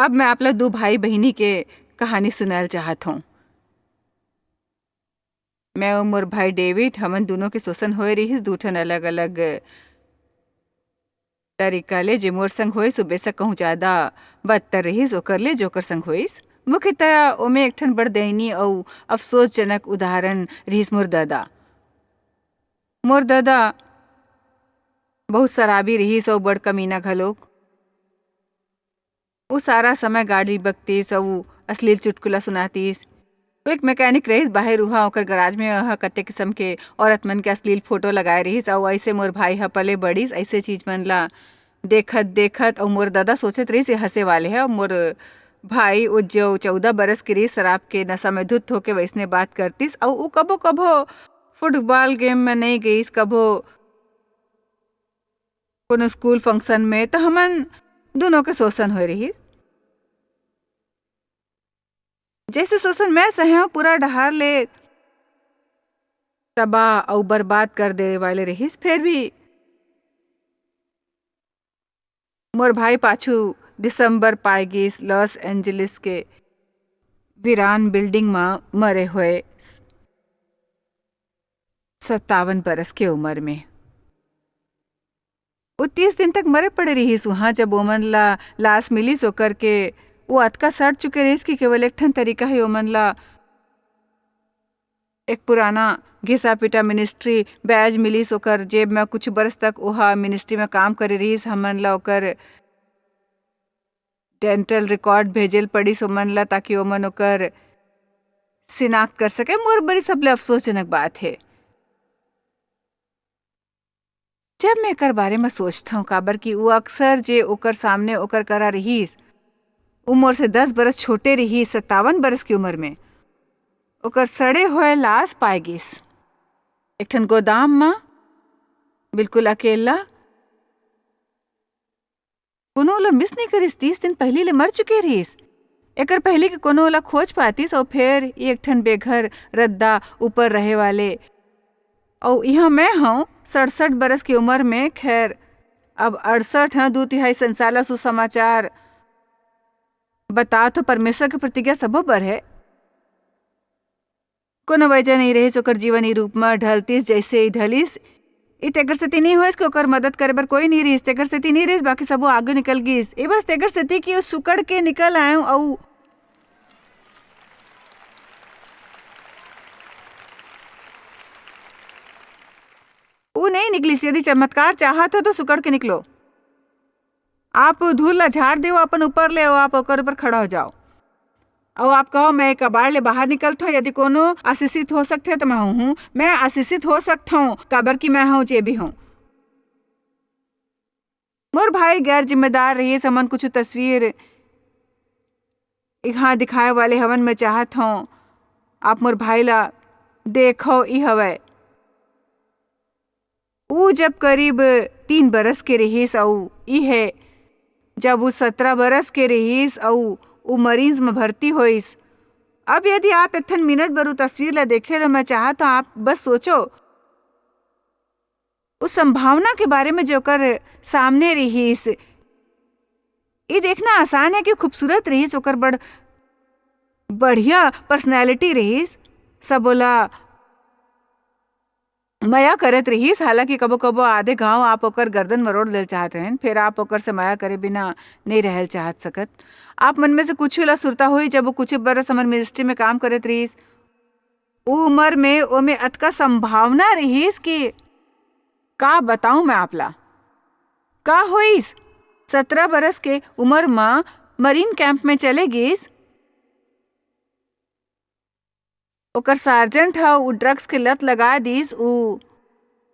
अब मैं आपला दो भाई बहिनी के कहानी सुनाल चाहत हूँ। मैं और मोर भाई डेविड हमन दोनों के शोषण होए रहिस दू ठन अलग अलग तरीका ले। जे मोर संग होइस बेशक कहूँ ज्यादा बदतर रहिस ओकर ले जोकर संग होइस। मुख्यतः ओमे एक ठन बड़ दयनीय अउ अफसोसजनक उदाहरण रहिस मोर दादा। मोर दादा बहुत शराबी रहिस अउ बड़ कमीना घलोक। वो सारा समय गाड़ी बकतीस अउ अश्लील चुटकुला सुनातीस। वो एक मैकेनिक रहिस बाहिर उहा ओकर गराज में कत्ते किस्म के औरत मन के अश्लील फोटो लगाए रहिस अउ ऐसे मोर भाई ह पले बड़िस ऐसे चीज मन ला देखत देखत। अउ मोर दादा सोचत रहिस ये हंसे वाले है। मोर भाई वो जो 14 बरस के रहिस शराब के नशा में धुत होके वैसने बात करतीस। अउ वो कबो कबो फुटबॉल गेम में नहीं गईस, कबो कोनो स्कूल फंक्शन में, तो हमन दोनों के शोषण हो रहिस। जैसे शोषण मैं सहे पूरा डहार ले तबाह और बर्बाद कर दे वाले रहिस। फिर भी मोर भाई पाछू दिसंबर पाए गिस लॉस एंजलिस के वीरान बिल्डिंग में मरे हुए 57 बरस के उम्र में। वो 30 दिन तक मरे पड़े रहिस वहां। जब ओमन ला लाश मिलिस ओकर के वो अतका सड़ चुके रहिस कि केवल एक ठन तरीका है ओमन ला एक पुराना घिसा पिटा मिनिस्ट्री बैज मिलिस ओकर जेब में। कुछ बरस तक ओहा मिनिस्ट्री में काम करे रहिस। हमन ला ओकर डेंटल रिकॉर्ड भेजल पड़िस ओमन ला ताकि ओमन ओकर शिनाख्त कर सके। मोर बड़ी सबले अफसोसजनक बात है जब मैं एकर बारे में सोचता हूँ, काबर कि वो अक्सर जे ओकर सामने ओकर करा रहिस उम्र से 10 बरस छोटे रहिस। 57 बरस की उम्र में ओकर सड़े हुए लाश पाए गिस एक ठन गोदाम में, बिल्कुल अकेला। कोनो ला मिस नहीं करिस। 30 दिन पहले ले मर चुके रहिस। एकर पहले के कोनो ला खोज पातीस और फिर एक ठन बेघर रद्दा ऊपर रहे वाले। और यहाँ मैं हूँ 67 बरस की उम्र में। खैर अब 68 है। 2/3 संसार ला सुसमाचार बता तो परमेश्वर के प्रतिज्ञा सबो बर है। कोनो वजह नहीं रहिस ओकर जीवन ई रूप में ढलतीस जैसे ही ढलिस। इ तेकर सेती नहीं होइस कि ओकर मदद करे बर कोई नहीं रहिस। तेकर सेती नहीं रहिस बाकी सबो आगे निकल गिस। ए बस तेकर सेती कि वो सुकड़ के निकल आयो। अउ वो नहीं निकलिस। यदि चमत्कार चाहत हो तो सुकड़ के निकलो। आप धूल ला झाड़ दो अपन ऊपर ले, आप ओकर ऊपर खड़ा हो जाओ और आप कहो मैं कबाड़ ले बाहर निकलता हूँ। यदि कोनो आशीषित हो सकते तो मैं हूँ। मैं आशीषित हो सकता हूँ काबर की मैं हूँ जे भी हूँ। मोर भाई गैर जिम्मेदार रही समन कुछ तस्वीर यहाँ दिखाए वाले हवन में चाहत हूँ। आप मोर भाई ला देखो ई हवे। ऊ जब करीब 3 बरस के रहिस अउ ई है जब वो 17 बरस के रहिस अउ वो मरीज में भर्ती होइस। अब यदि आप एक ठन मिनट बर तस्वीर ला देखे ला मैं चाहत हूँ, आप बस सोचो उस संभावना के बारे में जो कर सामने रहिस। ये देखना आसान है कि खूबसूरत रहिस, ओकर बढ़िया पर्सनैलिटी रहिस, सब बोला माया करत रहिस। हालांकि कबो कबो आधे गांव आप ओकर गर्दन मरोड़ ले चाहत हैं, फिर आप ओकर से माया करे बिना नहीं रहल चाहत सकत। आप मन में से कुछ ला सुरता हुई जब वो कुछ बरस हमर मिनिस्ट्री में काम करत रहिस। उ उम्र में ओमे अतका संभावना रहिस कि का बताऊं मैं आपला। का होइस 17 बरस के उम्र में मरीन कैंप में चले गिस। ओकर सार्जेंट हा उ ड्रग्स के लत लगा दिस। उ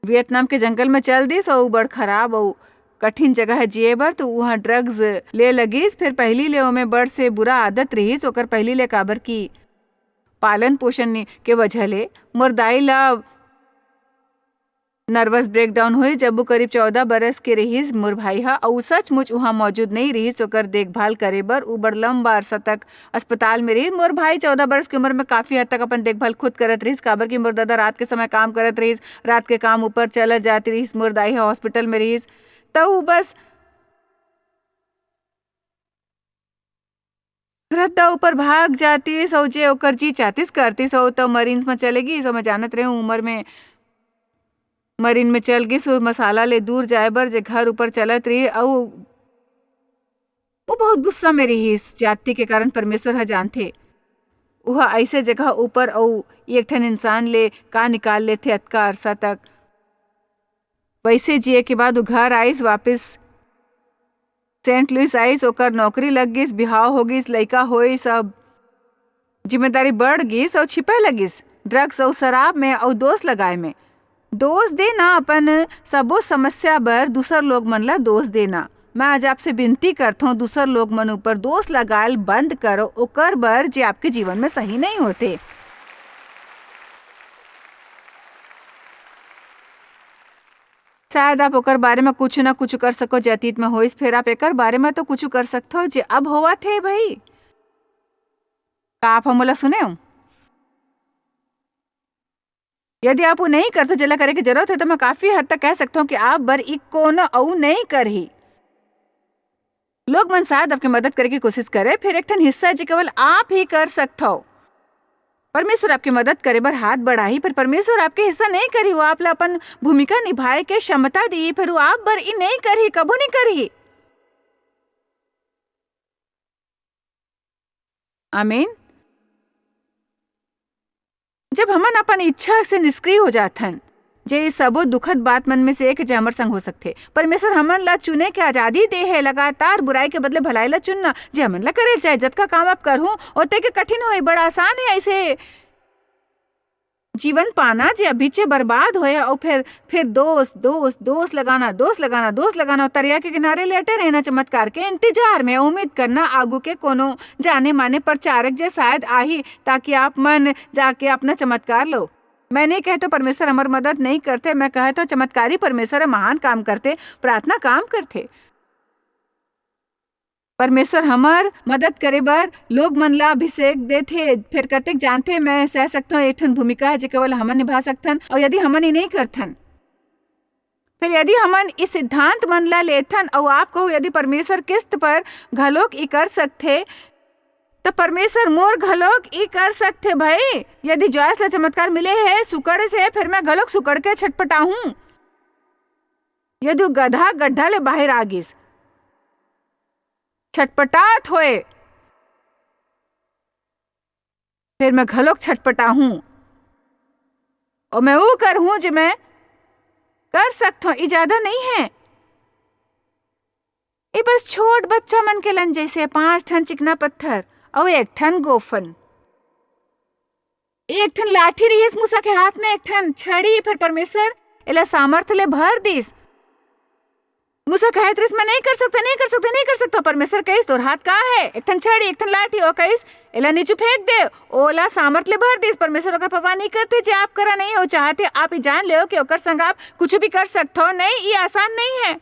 वियतनाम के जंगल में चल दिस और बड़ खराब और कठिन जगह है जिए बर, तो वहाँ ड्रग्स ले लगिस। फिर पहली ले ओमे बड़ से बुरा आदत रहिस। ओकर पहली ले काबर की पालन पोषण के वजह ले मोर दाई ला नर्वस ब्रेकडाउन हुई जब वो करीब 14 बरस के रहिस। मोर भाई हा और सचमुच वहाँ मौजूद नहीं रहिस ओकर देखभाल करे बर। उ बड़ लंबा अरसा तक अस्पताल में रहिस। मोर भाई 14 बरस की उम्र में काफी हद तक अपन देखभाल खुद करत रहिस, काबर की मोर दादा रात के समय काम करत रहिस। रात के काम ऊपर चलत जाती रहिस। मोर दाई हा हॉस्पिटल में रहिस। तो बस रद्दा ऊपर भाग जाती सो जे ओकर जी चाहतीस करती सो तो मरीन्स में चलेगी सो मैं जानत रही उम्र में मरीन में चल गई सो मसाला ले दूर जाए बर जे घर ऊपर चलत रही और वो बहुत गुस्सा में रही इस जाति के कारण परमेश्वर ह जानते वह ऐसे जगह ऊपर और एक ठन इंसान ले का निकाल लेते अतका अरसा तक वैसे जिए के बाद वो घर आईस वापस सेंट लुइस आईस ओकर नौकरी लग गई बिहाव हो गई लड़का होई सब जिम्मेदारी बढ़ गई और छिपे लगिस ड्रग्स और शराब में और दोस्त लगाए में दोष देना अपन सबो समस्या बर दूसर लोग मन ला दोष देना मैं आज आपसे विनती करता हूँ दूसर लोग मन ऊपर दोष लगाल बंद करो ओकर बर जे आपके जीवन में सही नहीं होते। शायद आप ओकर बारे में कुछ ना कुछ कर सको जे अतीत में होइस फिर आप एकर बारे में तो कुछ कर सकते हो जे अब होवा थे भाई का आप हमला सुने हो। यदि आप वो नहीं करते जला करे की जरूरत है तो मैं काफी हद तक कह सकता हूँ कि आप बर एक कोनो औ नहीं कर ही लोग मन शायद आपकी मदद करे की कोशिश करे फिर एक ठन हिस्सा जी केवल आप ही कर सकते हो। परमेश्वर आपकी मदद करे बर हाथ बढ़ाई पर परमेश्वर आपके हिस्सा नहीं करी वो आप ला अपन भूमिका निभाए के क्षमता दी फिर वो आप बर ई नहीं करी कबो नहीं करी। आमीन। जब हमन अपन इच्छा से निष्क्रिय हो जाथन जे सबो दुखद बात मन में से एक जे हमर संग हो सकते परमेश्वर हमन ला चुने के आजादी दे है लगातार बुराई के बदले भलाई ला चुनना जे हमन ला करे चाहे जतका काम आप करहूं ओते के कठिन होए बड़ा आसान है ऐसे जीवन पाना जे अभीचे बर्बाद होए और फिर दोस्त लगाना और तरिया के किनारे लेटे रहना चमत्कार के इंतजार में उम्मीद करना आगू के कोनो जाने माने प्रचारक जे शायद आही ताकि आप मन जाके अपना चमत्कार लो। मैं नहीं कहता परमेश्वर हमारी मदद नहीं करते मैं कहता चमत्कारी परमेश्वर महान काम करते प्रार्थना काम करते परमेश्वर हमार मदद करे बर लोग मन ला अभिषेक देथे फिर कतेक जानते मैं सह सकता हूँ एक ठन भूमिका है जो केवल हमन निभा सकथन और यदि हमन ही नहीं करथन फिर यदि हमन इस सिद्धांत मन ला लेथन और आप कहो यदि परमेश्वर किस्त पर घलोक ई कर सकते तो परमेश्वर मोर घलोक ई कर सकते भाई यदि जॉयस ला चमत्कार मिले है सुकड़ से फिर मैं घलोक सुकड़ के छटपटाहूं यदि गधा गड्ढा ले बाहर आ गिस छटपटात होए फिर मैं घलोक छटपटाहूं और मैं वो करहूं जो मैं कर सकता हूं इजादा नहीं है ये बस छोट बच्चा मन के लन जैसे 5 ठन चिकना पत्थर और 1 ठन गोफन 1 ठन लाठी रही मूसा के हाथ में 1 ठन छड़ी फिर परमेश्वर एला सामर्थ ले भर दिस मूसा कहे त्रिस मैं नहीं कर सकता परमेश्वर कहिस तोर हाथ का है 1 ठन छड़ी 1 ठन लाठी और कहिस एला नीचे फेंक दे ओला सामर्थ ले भर दिस परमेश्वर ओकर परवाह नहीं करते जे आप करा नहीं हो चाहते आप ही जान ले कि ओकर संग आप कुछ भी कर सकते हो नहीं ये आसान नहीं है।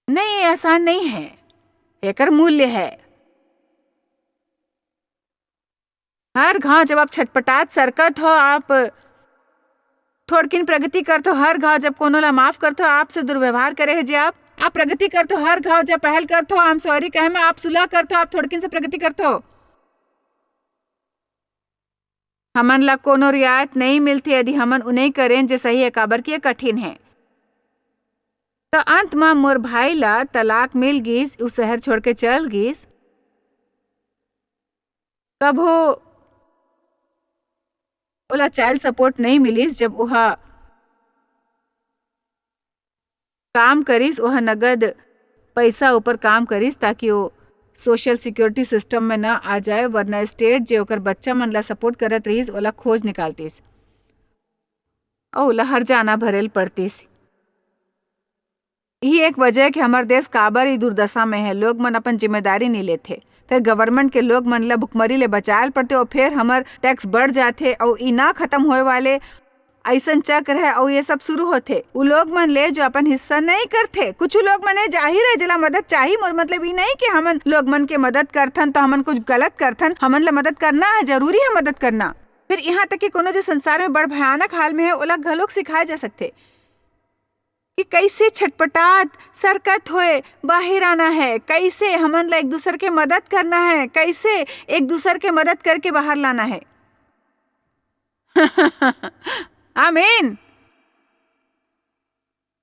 नहीं ये आसान नहीं है एकर मूल्य है। हर घाव जब आप छटपटात सरकत हो आप थोड़किन प्रगति करते हो हर घाव जब कोनो ला माफ करते हो आपसे दुर्व्यवहार करे है जे आप प्रगति करते हो हर घाव जब पहल करते हो आई एम सॉरी कहे में आप सुलह करते हो आप थोड़किन से प्रगति करते हो। हमन ला कोनो रियायत नहीं मिलती यदि हमन उन्हें करें जे सही है काबर की कठिन है। तो अंत में मोर भाई ला तलाक मिल गिस उस शहर छोड़ के चल गिस कभो ओला चाइल्ड सपोर्ट नहीं मिलिस जब वह काम करिस वह नगद पैसा ऊपर काम करिस ताकि वो सोशल सिक्योरिटी सिस्टम में ना आ जाए वरना स्टेट जे ओकर बच्चा मन ला सपोर्ट करत रहीस ओला खोज निकालतीस और ओला हर जाना भरेल पड़तीस। यही एक वजह है कि हमारे देश काबर ही दुर्दशा में है लोग मन अपन जिम्मेदारी नहीं लेते फिर गवर्नमेंट के लोग मन ला भुखमरी ले बचायल पड़ते और फिर हमार टैक्स बढ़ जाते और ई ना खत्म होए वाले ऐसन चक्र है और ये सब शुरू होते वो लोग मन ले जो अपन हिस्सा नहीं करते कुछ लोग मन जाहिर है जला मदद चाहिए मोर मतलब ये नहीं कि हमन लोग मन के मदद करथन तो हमन कुछ गलत करथन हमन ला मदद करना है जरूरी है मदद करना फिर यहाँ तक कि कोनो जो संसार में बड़ भयानक हाल में है ओला घलोक सिखाए जा सकते कि कैसे छटपटात सरकत होए बाहर आना है, कैसे हमन ला एक दूसर के मदद करना है, कैसे एक दूसर के मदद करके बाहर लाना है। आमीन।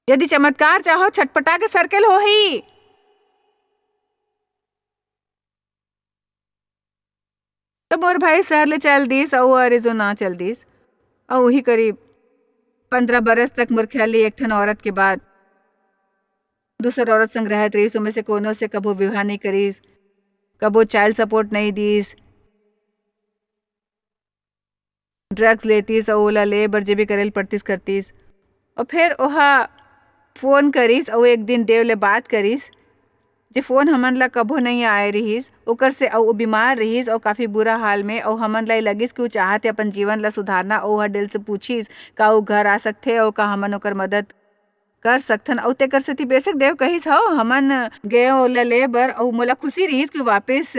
यदि चमत्कार चाहो छटपटा के सर्कल हो ही। तो मोर भाई शहर ले चल दीस और अरिजोना चल दीस और वही करीब 15 बरस तक मोर ख्याल एक ठन औरत के बाद दूसर औरत संग रहत रहीस। उनमें से कोनो से कबो विवाह नहीं करीस, कबो चाइल्ड सपोर्ट नहीं दीस, ड्रग्स लेतीस और ओला ले बर जे भी करेल पड़तीस करतीस। और फिर ओहा फोन करीस और एक दिन देव ले बात करीस जे फोन हमन ला कबो नहीं आए रहीस ओकर से, और वो बीमार रहीस और काफ़ी बुरा हाल में, और हमन ला लगिस कि वो चाहते अपन जीवन ला सुधारना। और वह दिल से पूछिस का वो घर आ सकथे और का हमन ओकर मदद कर सकथन। और तेकर सेती बेशक देव कहिस हो हमन गए ओला ले बर, और मोला खुशी रहीस कि वापस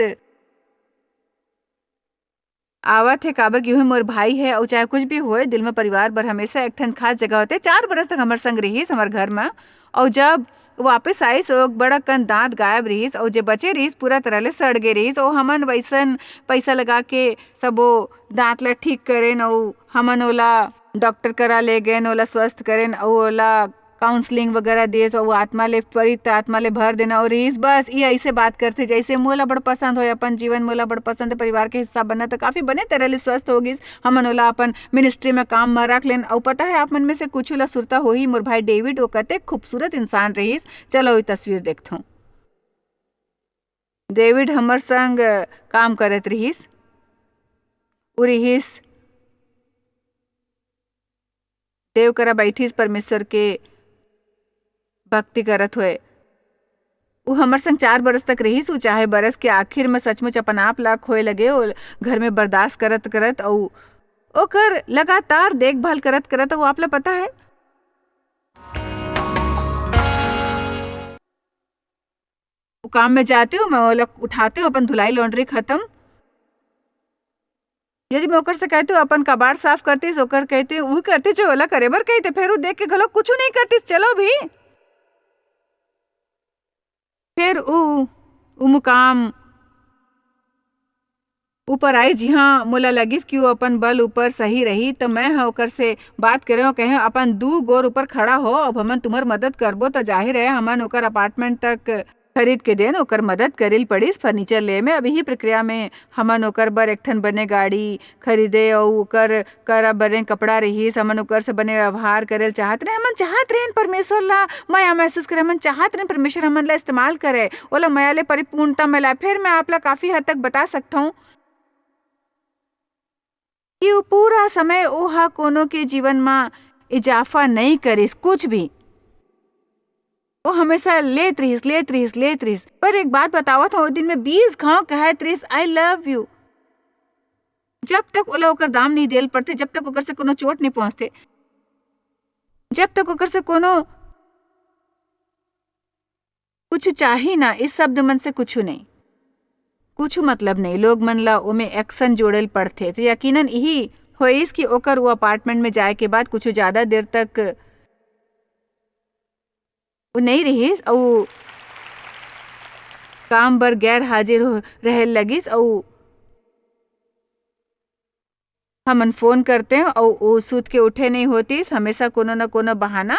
आवत है काबर की मोर भाई है। और चाहे कुछ भी होए दिल में परिवार बर हमेशा एक ठन खास जगह होते। 4 बरस तक हमार संग रहीस हमार घर में, और जब वापस आईस ओ बड़ा कन दांत गायब रहीस और जे बचे रहीस पूरा तरह ले सड़ गे रहीस। और हमन वैसन पैसा लगा के सबो दांत ला ठीक करेन और हमन ओला डॉक्टर करा ले गए, ओला स्वस्थ करेन और ओला काउंसलिंग वगैरह देस और वो आत्मा ले परित आत्मा ले भर देना। और इस बस ये ऐसे बात करते जैसे मोला बड़ पसंद हो अपन जीवन, मोला बड़ पसंद है परिवार के हिस्सा बनना, तो काफ़ी बने तरह ले स्वस्थ होगी हमन ओला अपन मिनिस्ट्री में काम में रख लेन। और पता है आप मन में से कुछ ला सुरता हो ही मोर भाई डेविड वो कते खूबसूरत इंसान रहीस। चलो ये तस्वीर देखता हूँ। डेविड हमर संग काम करत रहीस, रहीस देव करा बैठीस परमेश्वर के भक्ति करत हुए। वो हमर संग 4 बरस तक रहीस। वो चाहे बरस के आखिर में सचमुच अपन आप ला खोए लगे और घर में बर्दाश्त करत करत और ओकर लगातार देखभाल करत करत। वो आप ला पता है वो काम में जाते हो मैं ओला उठाते हो अपन धुलाई लॉन्ड्री खत्म। यदि मैं ओकर से कहती हूँ अपन कबाड़ साफ करतीस, ओकर कहते वो करते जो ओला करे बर कहते, फिर वो देख के घलो कुछ नहीं करतीस। चलो भी फिर उ मुकाम ऊपर आई जी हाँ मोला लगिस कि वो अपन बल ऊपर सही रही। तो मैं ओकर से बात करे हो कहे अपन 2 गोर ऊपर खड़ा हो, अब हमन तुम्हार मदद करबो तो जाहिर है हमन ओकर अपार्टमेंट तक खरीद के देन ओकर मदद करेल पड़ीस फर्नीचर ले में। अभी ही प्रक्रिया में हमन ओकर बर एक ठन बने गाड़ी खरीदे और ओकर कर बने कपड़ा रहीस। हमन ओकर से बने व्यवहार करेल चाहत रहे। हमन चाहत रहे परमेश्वर ला माया महसूस करे, हमन चाहत रहे परमेश्वर हमन ला इस्तेमाल करे, ओला माया ले परिपूर्णता मिला। फिर मैं आप ला काफी हद तक बता सकता हूँ कि वो पूरा समय ओहा कोनो के जीवन में इजाफा नहीं करिस कुछ भी, वो हमेशा लेत रहीस। पर एक बात बतावा था, वो दिन में 20 घाव कहत रहीस आई लव यू। जब तक ओला ओकर दाम नहीं देल पड़ते, जब तक ओकर से कोनो चोट नहीं पहुंचते, जब तक ओकर से कोनो कुछ चाही ना, इस शब्द मन से कुछ नहीं, कुछ मतलब नहीं। लोग मन ला ओमे एक्शन जोड़ेल पड़ते। तो यकीनन यही होइस कि ओकर वो अपार्टमेंट में जाए के बाद कुछ ज्यादा देर तक वो नहीं रहीस और काम बर गैर हाजिर रहे लगिस। और हमन फोन करते हैं और वो सूत के उठे नहीं होतीस, हमेशा कोनो न कोनो बहाना।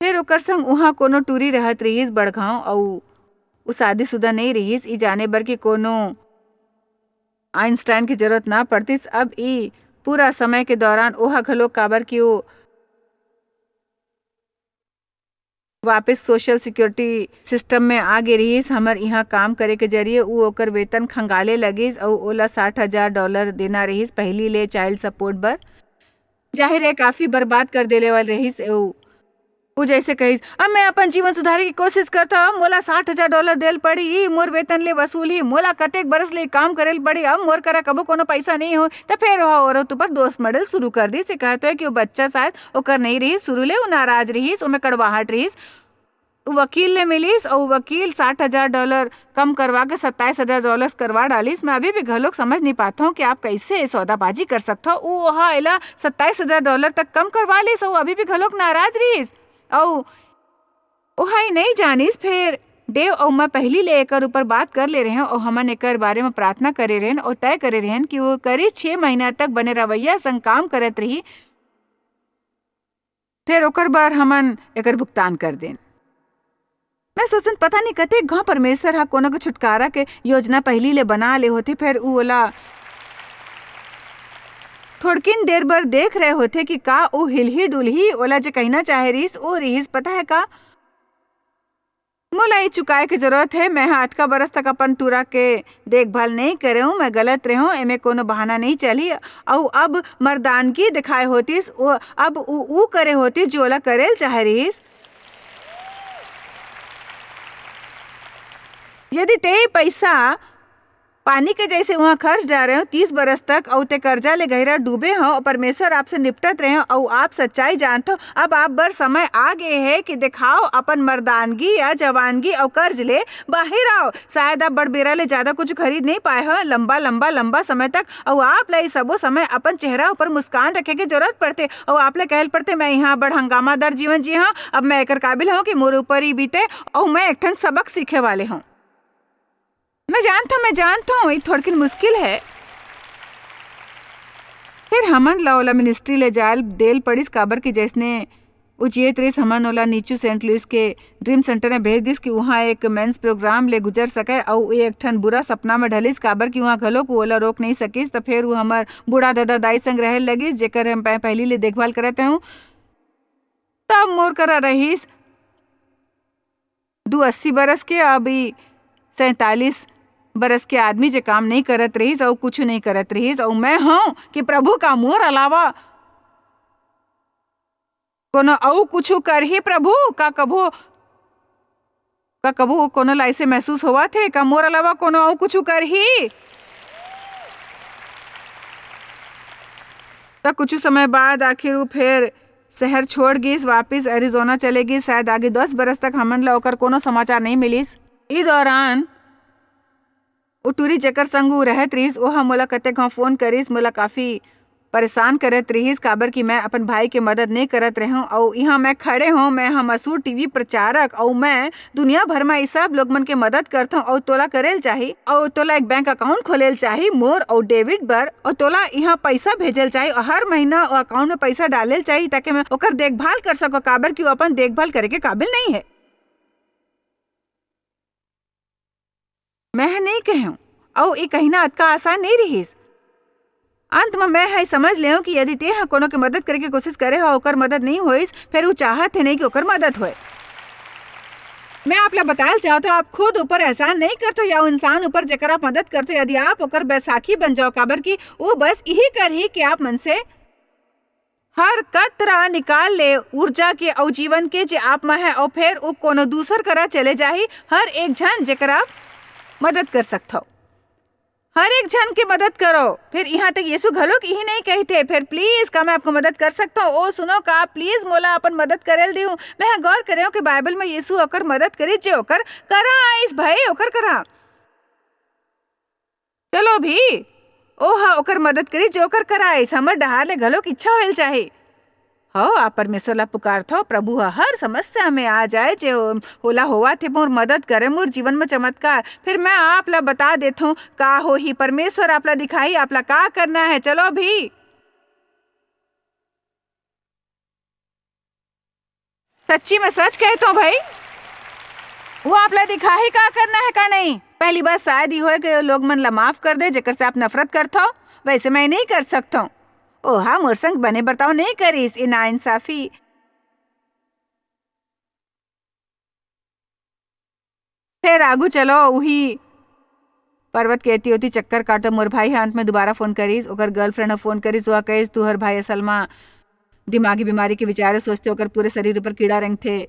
फिर ओकर संग वहाँ कोनो टूरी रहत रहीस बड़गांव, और वो शादीशुदा नहीं रहीस। ई जाने बर कि कोनो आइंस्टाइन की जरूरत ना पड़तीस। अब ई पूरा समय के दौरान ओहा घलो काबर कि वो वापस सोशल सिक्योरिटी सिस्टम में आ गे रहीस। हमर यहाँ काम करे के जरिए वो ओकर वेतन खंगाले लगिस और ओला $60,000 देना रहीस पहली ले चाइल्ड सपोर्ट बर। जाहिर है काफी बर्बाद कर देले वाल रहीस। वो जैसे कही अब मैं अपन जीवन सुधारे की कोशिश करता हूँ, मोला $60,000 देल पड़ी, मोर वेतन ले वसूली, मोला कतेक बरस ले काम करेल पड़ी, अब मोर करा कबो कोनो पैसा नहीं हो। तो फिर वह औरत ऊपर दोस्त मॉडल शुरू कर दी से कहते है कि वो बच्चा शायद ओकर नहीं रही, शुरू ले वो नाराज रहीस, ओमे कड़वाहट रहीस। वकील ले मिलिस और वकील $60,000 कम करवा के $27,000 करवा डालिस। मैं अभी भी घलोक समझ नहीं पाता हूँ कि आप कैसे सौदाबाजी कर सकते हो। वो वहाँ एला $27,000 तक कम करवा लिस और अभी भी घलोक नाराज रहीस और ओहा नहीं जानिस। फिर देव और मैं पहली ले एकर ऊपर बात कर ले रहे हैं और हमन एकर बारे में प्रार्थना करे रहन और तय करे रहन कि वो करीब 6 महीना तक बने रवैया संग काम करत रही, फिर ओकर बार हमन एकर भुगतान कर देन। मैं सोचन पता नहीं कते गांव परमेश्वर हा कोनो के छुटकारा के योजना पहली ले बना ले होते। फिर उ ओला थोड़किन देर बर देख रहे होते कि का उ हिलही डुलही ओला जे कहना चाहे रहीस ओ रहीस। पता है का मोला ये चुकाए की जरूरत है। मैं हाथ का बरस तक अपन टूरा के देखभाल नहीं करे हूँ, मैं गलत रहे हूँ, एमे कोनो बहाना नहीं चली। और अब मर्दानगी दिखाए होतीस, अब उ करे होतीस जो ओला करेल चाहे रहीस। यदि ते पैसा पानी के जैसे वहाँ खर्च जा रहे हो 30 बरस तक और ते कर्जा ले गहरा डूबे हो और परमेश्वर आपसे निपटत रहे हो और आप सच्चाई जानते हो, अब आप बर समय आ गए है कि दिखाओ अपन मर्दानगी या जवानगी और कर्ज ले बाहर आओ। शायद आप बड़ बेरा ले ज्यादा कुछ खरीद नहीं पाए हो लंबा समय तक और आप ला सबो समय अपन चेहरा ऊपर मुस्कान रखे की जरूरत पड़ते और आप ले कहल पड़ते मैं यहाँ बड़ हंगामादार जीवन जी हाँ, अब मैं एकर काबिल हूँ कि मोर ऊपर ही बीते और मैं एक ठन सबक सीखे वाले हूँ। मैं जानता हूँ ये थोड़किन मुश्किल है। फिर हमन ला ओला मिनिस्ट्री ले जाल देल पड़िस काबर की जैसने उचित रेस हमन ओला नीचू सेंट लुइस के ड्रीम सेंटर में भेज दिस कि वहाँ एक मेंस प्रोग्राम ले गुजर सके और एक ठन बुरा सपना में ढलिस काबर की वहाँ घलोक ओला रोक नहीं सकिस। तो फिर वो हमार बूढ़ा दादा दाई संग रहे लगिस जेकर हम पहली ले देखभाल करते हूँ। तब मोर करा रहीस 80 बरस के अभी 47 बरस के आदमी जे काम नहीं करत रहीस और कुछ नहीं करत रहीस और मैं हूँ कि प्रभु का मोर अलावा कोनो औ कुछ कर ही प्रभु का कभू कोनो ला ऐसे महसूस हुआ थे का मोर अलावा कोनो औ कुछ कर ही। तो कुछ समय बाद आखिर वो फिर शहर छोड़ गिस, वापिस एरिजोना चले गई। शायद आगे 10 बरस तक हमन ला ओकर कोनो समाचार नहीं मिलिस। ई दौरान टूरी जेकर संग रहत रहीस ओहा मोला कतेक फोन करिस, मोला काफ़ी परेशान करत रहीस काबर कि मैं अपन भाई के मदद नहीं करत रहे हूँ और यहाँ मैं खड़े हूँ, मैं हम मशहूर टीवी प्रचारक और मैं दुनिया भर में ये सब लोग मन के मदद करता हूँ और तोला करेल चाही और तोला एक बैंक अकाउंट खोलेल चाही मोर और डेविड बर और तोला यहाँ पैसा भेजल चाही और हर महीना अकाउंट में पैसा डालेल चाही ताकि मैं ओकर देखभाल कर सको काबर कि अपन देखभाल करे के काबिल नहीं है। मैं नहीं कहूँ और ये कहना अतका आसान नहीं रहीस। अंत में मैं है समझ ले कि यदि ते कोनो के मदद करे के कोशिश करे हो ओकर मदद नहीं होइस, फिर वो चाहत है नहीं कि ओकर मदद होए। मैं आप ला बताल चाहते हो आप खुद ऊपर एहसान नहीं करते या इंसान ऊपर जेकर आप मदद करते, यदि आप ओकर बैसाखी बन जाओ काबर की वो बस यही कर ही कि आप मन से हर कतरा निकाल ले ऊर्जा के और जीवन के जे आप में है और फिर वो कोनो दूसर करा चले जाही। हर एक जन जेकर आप मदद कर सकते हो, हर एक जन की मदद करो। फिर यहाँ तक यीशु घलोक यही नहीं कहते फिर प्लीज का मैं आपको मदद कर सकता हूँ। ओ सुनो का प्लीज मोला अपन मदद करेल दी हूँ। मैं गौर करे हूँ कि बाइबल में यीशु ओकर मदद करे जे ओकर करा आइस भाई ओकर करा चलो भी ओहा ओकर मदद करी जो ओकर करा आइस। हमर डहार ले घलोक इच्छा होल चाहे हो आप परमेश्वर ला पुकारथो प्रभु हर समस्या में आ जाए जे होला होवा थे मोर मदद करे मोर जीवन में चमत्कार। फिर मैं आप ला बता देता हूँ का हो ही परमेश्वर आप ला दिखाई आप ला का करना है। चलो भी सच्ची में सच कहता हूँ भाई वो आप ला दिखाई का करना है का नहीं। पहली बात शायद ही हो कि लोग मन ला माफ कर दे जेकर से आप नफरत करते हो, वैसे मैं नहीं कर सकता हूँ। ओहा मोर संग बने बर्ताव नहीं करीस इना इंसाफी। फिर आगू चलो वही पर्वत कहती होती चक्कर काटो मोर भाई अंत में दोबारा फोन करीस ओकर गर्लफ्रेंड फोन करीस वह कहीस तू हर भाई असल में दिमागी बीमारी के विचारे सोचते ओकर पूरे शरीर पर कीड़ा रंग थे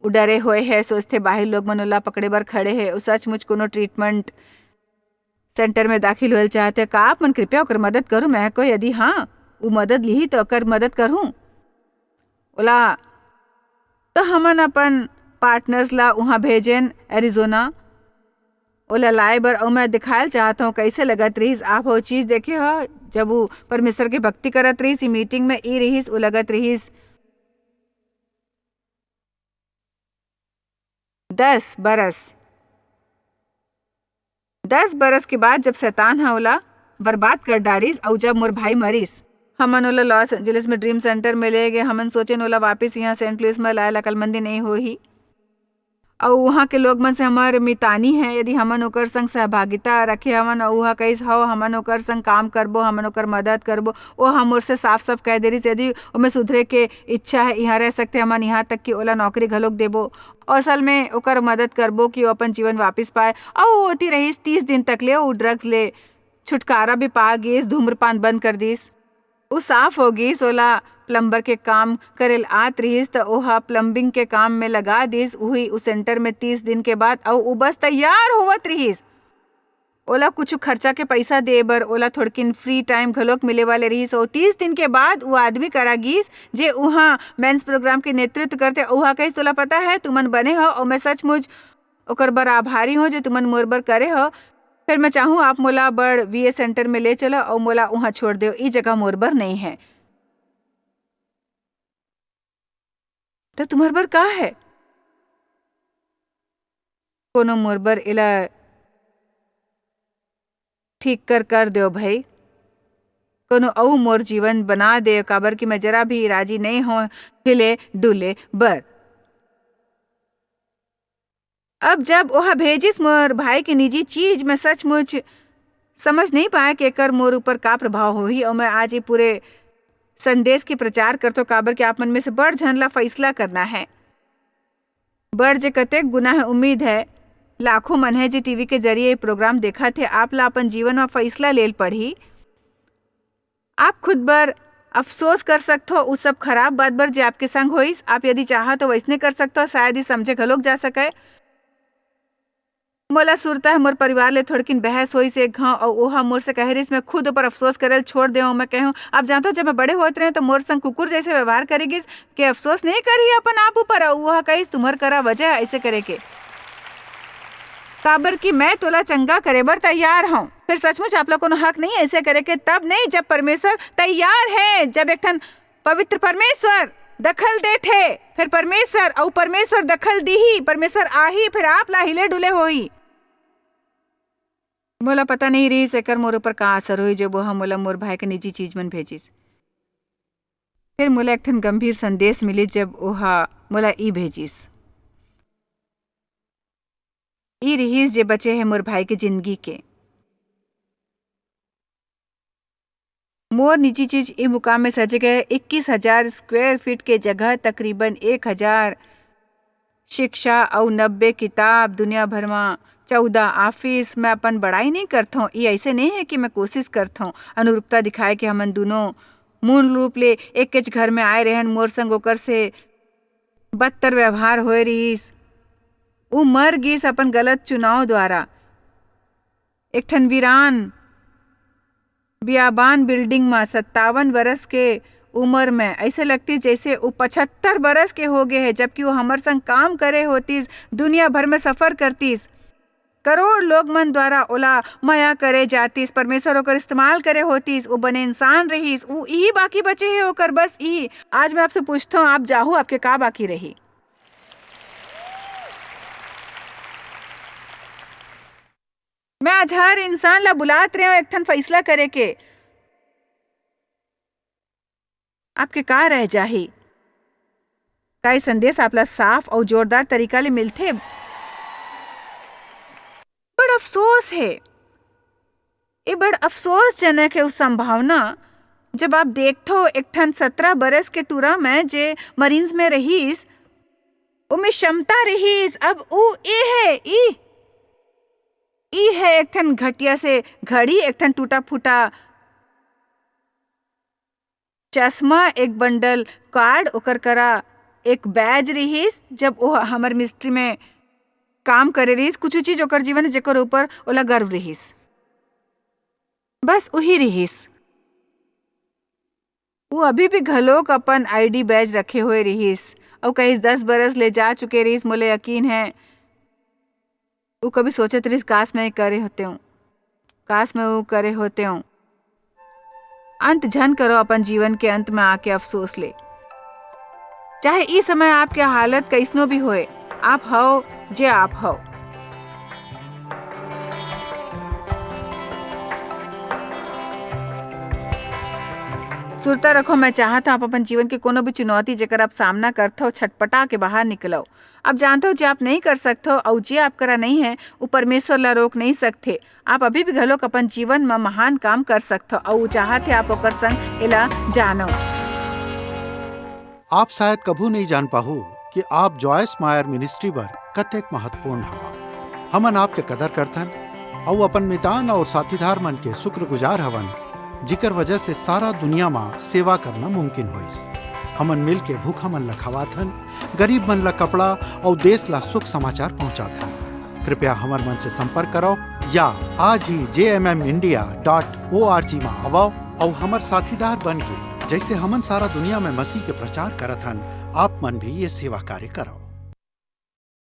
उ डरे होए है सोचते बाहर लोग मनोला पकड़े बर खड़े है सचमुच कोनो ट्रीटमेंट सेंटर में दाखिल होल चाहते का आप मन कृपया ओकर मदद करूं। मैं को यदि हाँ वो मदद ली तो ओकर मदद करूं ओला तो हमन अपन पार्टनर्स ला वहाँ भेजन एरिजोना ओला लाए बर। और मैं दिखायल चाहता हूँ कैसे लगत रहीस। आप वो चीज़ देखे हो जब वो परमेश्वर के भक्ति करत रहीस, मीटिंग में ई रहीस, वो लगत रहीस 10 बरस। 10 बरस के बाद जब शैतान हा ओला बर्बाद कर डारिस और जब मोर भाई मरिस, हमन ओला लॉस एंजलिस में ड्रीम सेंटर में ले गए। हमन सोचेन ओला वापस यहाँ सेंट लुइस में लाए अकलमंदी नहीं हो ही। और वहाँ के लोग मन से हमार मितानी है, यदि हमन ओकर संग सहभागिता रखे हवन और वहाँ कहिस हो हमन ओकर संग काम करबो, हमन ओकर मदद करबो, वो हम से साफ साफ कह दे रही यदि ओमे सुधरे के इच्छा है यहाँ रह सकते हमन, यहाँ तक कि ओला नौकरी घलोक देबो और असल में ओकर मदद करबो कि वो अपन जीवन वापस पाए। और वो होती रहीस 30 दिन तक ले वो ड्रग्स ले छुटकारा भी पा गईस, धूम्रपान बंद कर दीस, वो साफ हो गईस। ओला प्लम्बर के काम करेल आत रहीस तो ओहा प्लम्बिंग के काम में लगा दीस हुई उस सेंटर में 30 दिन के बाद। और वो बस तैयार होवत रहीस। ओला कुछ खर्चा के पैसा दे बर ओला थोड़किन फ्री टाइम घलोक मिले वाले रहीस। और 30 दिन के बाद वो आदमी करा गीस जे वहाँ मेंस प्रोग्राम के नेतृत्व करते। वहाँ कहिस तोला पता है तुमन बने हो और मैं सचमुच ओकर बर आभारी हो जो तुमन मोर बर करे हो। फिर मैं चाहूँ आप मोला बड़ वीए सेंटर में ले चलो और मोला वहाँ छोड़ दो, ई जगह मोर बर नहीं है। तो तुम्हार बर का है? कोनो मोर बर इला ठीक कर दो भाई, कोनो औ मोर जीवन बना दे, काबर कि मैं जरा भी राजी नहीं हो हिले डुले बर। अब जब ओहा भेजिस मोर भाई के निजी चीज में सचमुच समझ नहीं पाया कि एकर मोर ऊपर का प्रभाव होही। और मैं आज ये पूरे संदेश के प्रचार करतो काबर के आप मन में से बड़ झन ला फैसला करना है। बड़ जे कतेक गुना है उम्मीद है लाखों मन है जो टीवी के जरिए प्रोग्राम देखा थे। आप ला अपन जीवन में फैसला लेल पढ़ी। आप खुद बर अफसोस कर सकते हो उस सब खराब बात बर जो आपके संग होइस। आप यदि चाहा तो वैसने कर सकते हो, शायद ही समझे घलोक जा सके। मोला सुरता है मोर परिवार ले थोड़किन बहस होई से एक घाव और ओहा मोर से कह रही मैं खुद ऊपर अफसोस करल छोड़ दे। मैं कहूँ आप जानते हो जब मैं बड़े होते रहे तो मोर संग कुकुर जैसे व्यवहार करेगी कि अफसोस नहीं करी अपन आप ऊपर। वह कही तुम्हार करा वजह ऐसे करे के काबर की मैं तोला चंगा करे बर तैयार हूँ। फिर सचमुच आप लोग को हक नहीं ऐसे करे के, तब नहीं जब परमेश्वर तैयार है, जब एक ठन पवित्र परमेश्वर दखल दे थे, फिर परमेश्वर दखल दी ही, परमेश्वर आही, फिर आप ला हिले डुले होई। मोला पता नहीं रही एकर मोर ऊपर का असर हुई जो वो मोला मोर भाई के निजी चीज मन भेजिस। फिर मोला एक ठन गंभीर संदेश मिली जब ओहा मोला ई भेजिस। ई रहीस जे बचे है मोर भाई के जिंदगी के। मोर निजी चीज ई मुकाम में सजे गए 21,000 स्क्वायर फीट के जगह, तकरीबन 1,000 शिक्षा और 90 किताब, दुनिया भर में 14 ऑफिस। मैं अपन बड़ाई नहीं करता हूँ, ये ऐसे नहीं है कि मैं कोशिश करता हूँ अनुरूपता दिखाए कि हमन दोनों मूल रूप ले एक घर में आए रहन। मोर संग ओकर से बदतर व्यवहार होए रहीस। वो मर गईस अपन गलत चुनाव द्वारा। एक ठन वीरान बियाबान बिल्डिंग में 57 बरस के उम्र में ऐसे लगती जैसे वो 75 बरस के हो गए है, जबकि वो हमार संग काम करे होतीस, दुनिया भर में सफर करतीस, करोड़ लोग मन द्वारा ओला माया करे जातीस, परमेश्वर ओकर इस्तेमाल करे होतीस, वो बने इंसान रहीस। वो यही बाकी बचे है ओकर, बस यही। आज मैं आपसे पूछता हूँ आप जाहू आपके का बाकी रही? मैं आज हर इंसान ला बुलात रहे हूँ एक ठन फैसला करे के। आपके का रह जाही? का संदेश आपला साफ और जोरदार तरीका ले मिलते? बड़ अफसोस है, ये बड़ अफसोसजनक है उस संभावना जब आप देखते एक ठन 17 बरस के टूरा में जे मरीन्स में रहीस, उमें क्षमता रहीस। अब ऊ ई है एक ठन घटिया से घड़ी, एक ठन टूटा फूटा चश्मा, एक बंडल कार्ड, ओकर करा एक बैज रहीस जब वो हमर मिस्ट्री में काम करे रहीस। कुछ चीज ओकर जीवन जेकर ऊपर ओला गर्व रहीस, बस वही रहीस। वो अभी भी घलोक अपन आईडी बैज रखे हुए रहीस और कहीं 10 बरस ले जा चुके रहीस। मोले यकीन है वो कभी सोचत रहीस काश मैं करे होते हूँ, काश मैं वो करे होते हूँ। अंत झन करो अपन जीवन के अंत में आके अफसोस ले। चाहे इस समय आपके हालत कैसनो भी होए, आप हो जे आप हो। सुरता रखो, मैं चाहता आप अपन जीवन के कोनो भी चुनौती जेकर आप सामना करते हो छटपटा के बाहर निकलो। अब जानते हो जे आप नहीं कर सकते हो और जे आप करा नहीं है वो परमेश्वर ला रोक नहीं सकते। आप अभी भी घलोक अपन जीवन में महान काम कर सकते हो और वो चाहते आप ओकर संग इला जानो। आप शायद कभू नहीं जान पाहू कि आप जॉयस मायर मिनिस्ट्री बर कतेक महत्वपूर्ण हवा। हमन आपके कदर करथन और अपन मितान और साथीदार मन के शुक्रगुजार हवन, जिकर वजह से सारा दुनिया में सेवा करना मुमकिन होइस। हमन मिल के भूखा मन ला खवाथन, गरीब मन ला कपड़ा और देश ला सुख समाचार पहुंचाथन। कृपया हमर मन से संपर्क करो या आज ही jmmindia.org में आवो और हमर साथीदार बन के जैसे हमन सारा दुनिया में मसीह के प्रचार करत हन, आप मन भी ये सेवा कार्य करो।